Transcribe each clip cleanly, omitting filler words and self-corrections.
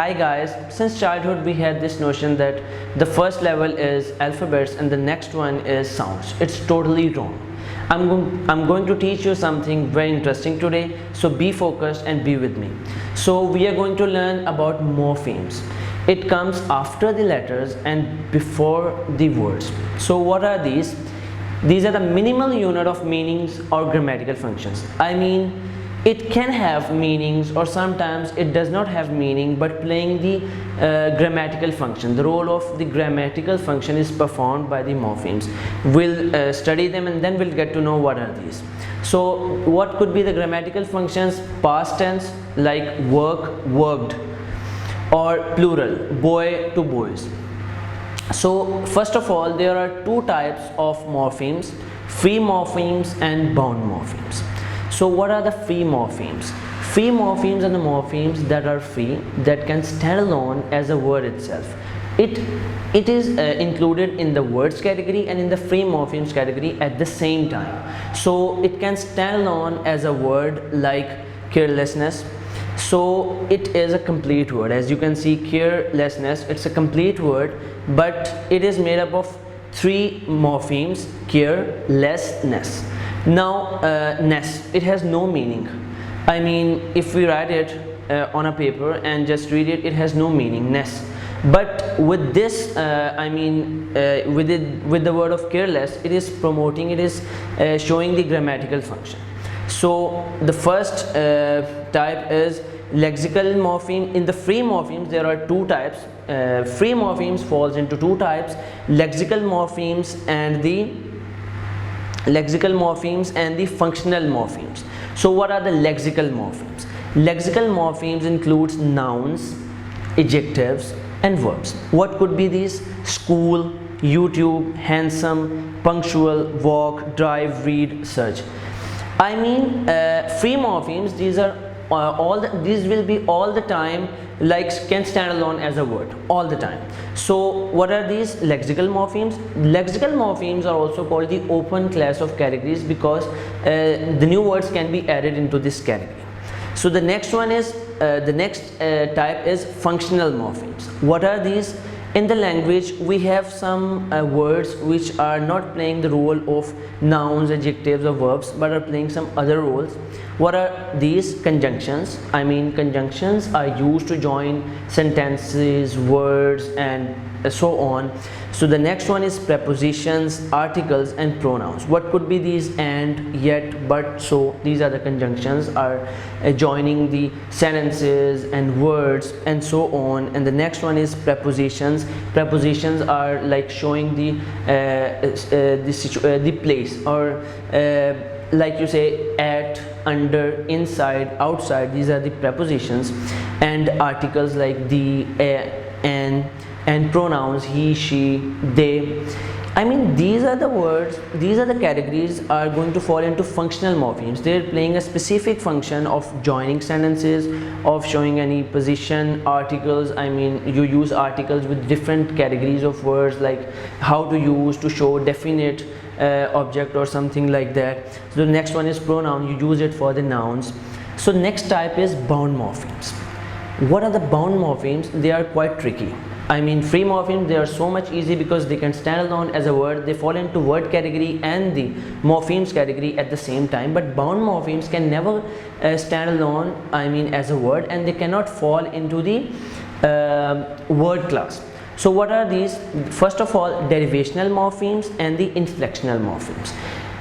Hi guys, since childhood we had this notion that the first level is alphabets and the next one is sounds. It's totally wrong. I'm going to teach you something very interesting today, so be focused and be with me. So we are going to learn about morphemes. It comes after the letters and before the words. So what are these? These are the minimal unit of meanings or grammatical functions. I mean, it can have meanings or sometimes it does not have meaning, but playing the grammatical function. The role of the grammatical function is performed by the morphemes. We'll study them and then we'll get to know what are these. So what could be the grammatical functions? Past tense, like work, worked, or plural, boy to boys. So first of all, there are two types of morphemes: free morphemes and bound morphemes. So what are the free morphemes? Free morphemes are the morphemes that are free, that can stand alone as a word itself. It is included in the words category and in the free morphemes category at the same time. So it can stand alone as a word like carelessness. So it is a complete word. As you can see, carelessness, it's a complete word, but it is made up of three morphemes: carelessness. Now ness, it has no meaning. I mean, if we write it on a paper and just read it, it has no meaning, ness. But with this with the word of careless, it is promoting, it is showing the grammatical function. So the first type is lexical morpheme. In the free morphemes there are two types. Free morphemes falls into two types: lexical morphemes and the functional morphemes. So what are the lexical morphemes? Lexical morphemes includes nouns, adjectives and verbs. What could be these? School, YouTube, handsome, punctual, walk, drive, read, search. I mean, free morphemes, these are these will be all the time, like can stand alone as a word all the time. So what are these lexical morphemes? Lexical morphemes are also called the open class of categories because the new words can be added into this category. So the next one is type is functional morphemes. What are these? In the language we have some words which are not playing the role of nouns, adjectives or verbs, but are playing some other roles. What are these? Conjunctions. I mean, conjunctions are used to join sentences, words and so on. So the next one is prepositions, articles and pronouns. What could be these? And, yet, but, so. These are the conjunctions, are joining the sentences and words and so on. And the next one is prepositions. Prepositions are like showing the place, or like you say at, under, inside, outside. These are the prepositions. And articles like the, an, and pronouns he, she, they. I mean, these are the words, these are the categories are going to fall into functional morphemes. They're playing a specific function of joining sentences, of showing any position. Articles, I mean, you use articles with different categories of words, like how to use to show definite object or something like that. So the next one is pronoun, you use it for the nouns. So next type is bound morphemes. What are the bound morphemes? They are quite tricky. I mean, free morphemes, they are so much easy because they can stand alone as a word. They fall into word category and the morphemes category at the same time. But bound morphemes can never stand alone, I mean, as a word, and they cannot fall into the word class. So what are these? First of all, derivational morphemes and the inflectional morphemes.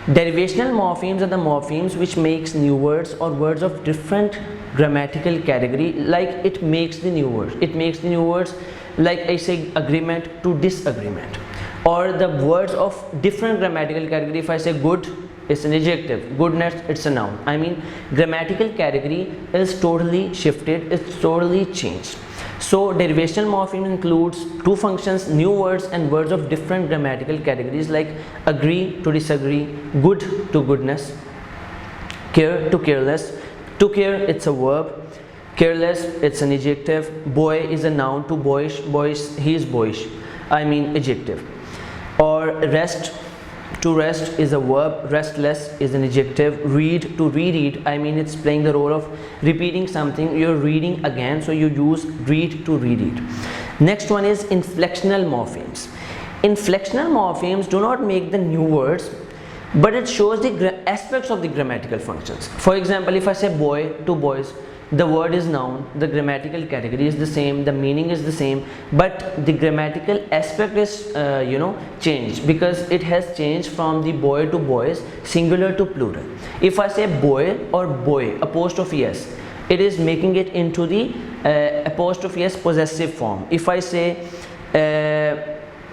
Derivational morphemes are the morphemes which makes new words or words of different grammatical category, like it makes the new words. It makes the new words, like I say agreement to disagreement, or the words of different grammatical category. If I say good, it's an adjective, goodness, it's a noun. I mean, grammatical category is totally shifted, it's totally changed. So derivational morpheme includes two functions: new words and words of different grammatical categories, like agree to disagree, good to goodness, care to careless. To care, it's a verb. Careless, it's an adjective. Boy is a noun. To boyish, boyish, he is boyish, I mean adjective. Or rest, to rest is a verb, restless is an adjective, read to reread, I mean it's playing the role of repeating something, you're reading again, so you use read to reread. Next one is inflectional morphemes. Inflectional morphemes do not make the new words, but it shows the aspects of the grammatical functions. For example, if I say boy to boys, the word is noun, the grammatical category is the same, the meaning is the same, but the grammatical aspect is changed, because it has changed from the boy to boys, singular to plural. If I say boy or boy apostrophe s, it is making it into the apostrophe s possessive form. If I say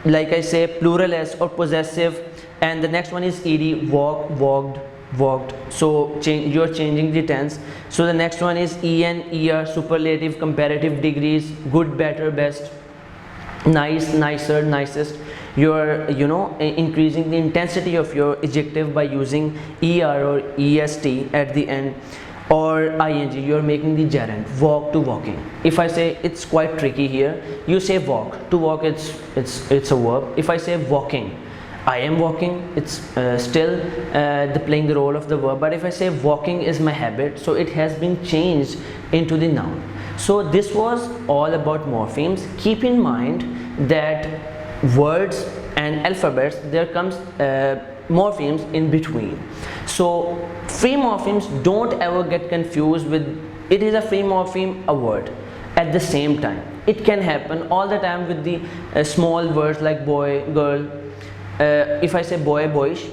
like I say plural s or possessive, and the next one is ed, walk, walked, walked, so you are changing the tense. So the next one is en, er, superlative, comparative degrees, good, better, best, nice, nicer, nicest. You are increasing the intensity of your adjective by using er or est at the end, or ing, you are making the gerund, walk to walking. If I say, it's quite tricky here, you say walk to walk, it's a verb. If I say walking, I am walking, it's still playing the role of the verb, but if I say walking is my habit, so it has been changed into the noun. So this was all about morphemes. Keep in mind that words and alphabets, there comes morphemes in between. So free morphemes, don't ever get confused with it is a free morpheme, a word at the same time. It can happen all the time with the small words like boy, girl. If I say boy, boyish,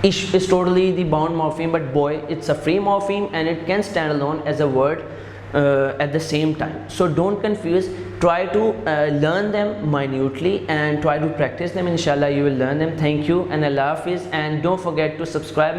ish is totally the bound morpheme, but boy, it's a free morpheme and it can stand alone as a word at the same time. So don't confuse, try to learn them minutely and try to practice them. Inshallah you will learn them. Thank you and Allah Hafiz, and don't forget to subscribe